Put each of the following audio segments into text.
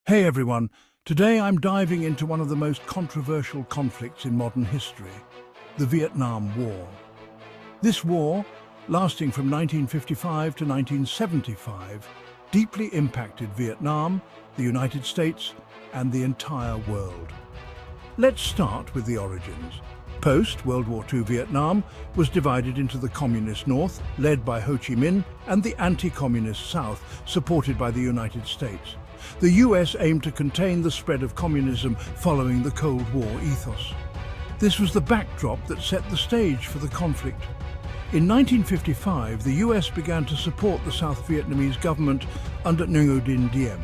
Hey everyone, today I'm diving into one of the most controversial conflicts in modern history, the Vietnam War. This war, lasting from 1955 to 1975, deeply impacted Vietnam, the United States, and the entire world. Let's start with the origins. Post-World War II Vietnam was divided into the Communist North, led by Ho Chi Minh, and the anti-Communist South, supported by the United States. The US aimed to contain the spread of communism following the Cold War ethos. This was the backdrop that set the stage for the conflict. In 1955, the US began to support the South Vietnamese government under Nguyen Dinh Diem.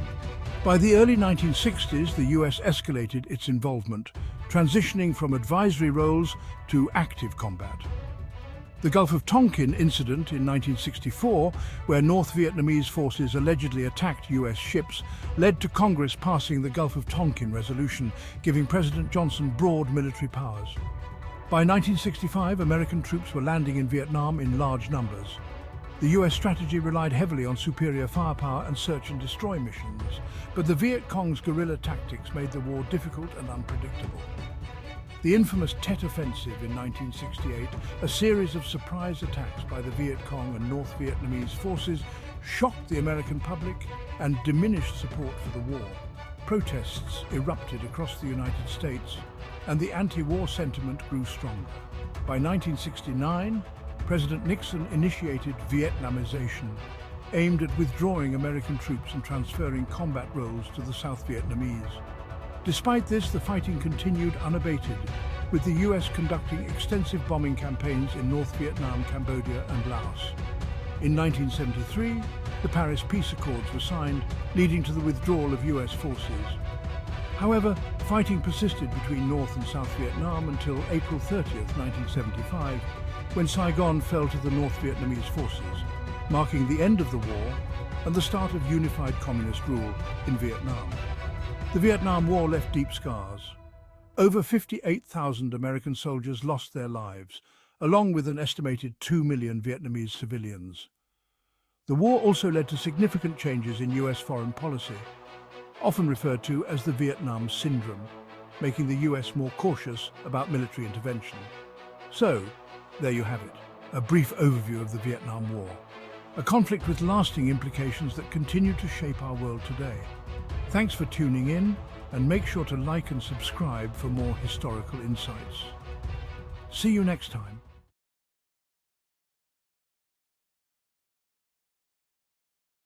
By the early 1960s, the US escalated its involvement, transitioning from advisory roles to active combat. The Gulf of Tonkin incident in 1964, where North Vietnamese forces allegedly attacked US ships, led to Congress passing the Gulf of Tonkin Resolution, giving President Johnson broad military powers. By 1965, American troops were landing in Vietnam in large numbers. The US strategy relied heavily on superior firepower and search and destroy missions, but the Viet Cong's guerrilla tactics made the war difficult and unpredictable. The infamous Tet Offensive in 1968, a series of surprise attacks by the Viet Cong and North Vietnamese forces, shocked the American public and diminished support for the war. Protests erupted across the United States, and the anti-war sentiment grew stronger. By 1969, President Nixon initiated Vietnamization, aimed at withdrawing American troops and transferring combat roles to the South Vietnamese. Despite this, the fighting continued unabated, with the US conducting extensive bombing campaigns in North Vietnam, Cambodia, and Laos. In 1973, the Paris Peace Accords were signed, leading to the withdrawal of US forces. However, fighting persisted between North and South Vietnam until April 30, 1975, when Saigon fell to the North Vietnamese forces, marking the end of the war and the start of unified communist rule in Vietnam. The Vietnam War left deep scars. Over 58,000 American soldiers lost their lives, along with an estimated 2 million Vietnamese civilians. The war also led to significant changes in US foreign policy, often referred to as the Vietnam Syndrome, making the US more cautious about military intervention. So, there you have it, a brief overview of the Vietnam War, a conflict with lasting implications that continue to shape our world today. Thanks for tuning in, and make sure to like and subscribe for more historical insights. See you next time.